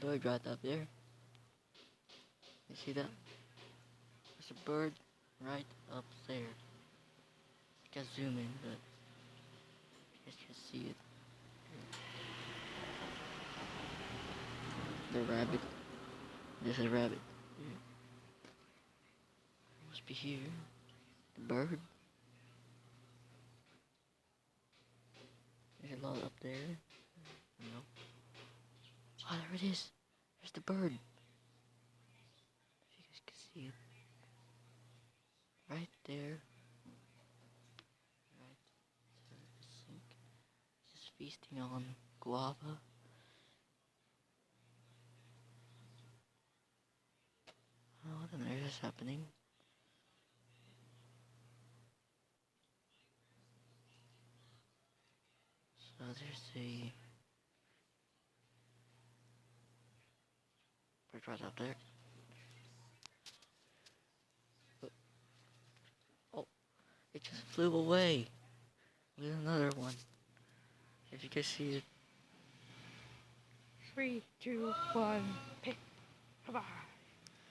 bird right up there. You see that? There's a bird right up there. I can zoom in, but you guys can see it. The rabbit. There's a rabbit. Yeah. Must be here. The bird. There's a lot up there. No. Oh, there it is. There's the bird. If you guys can see it. Right there. Right. So I think just feasting on guava. Oh, what on earth is happening? So there's a bird right up there. Oh, it just flew away with another one. If you can see it. 3, 2, 1, pick. Bye-bye.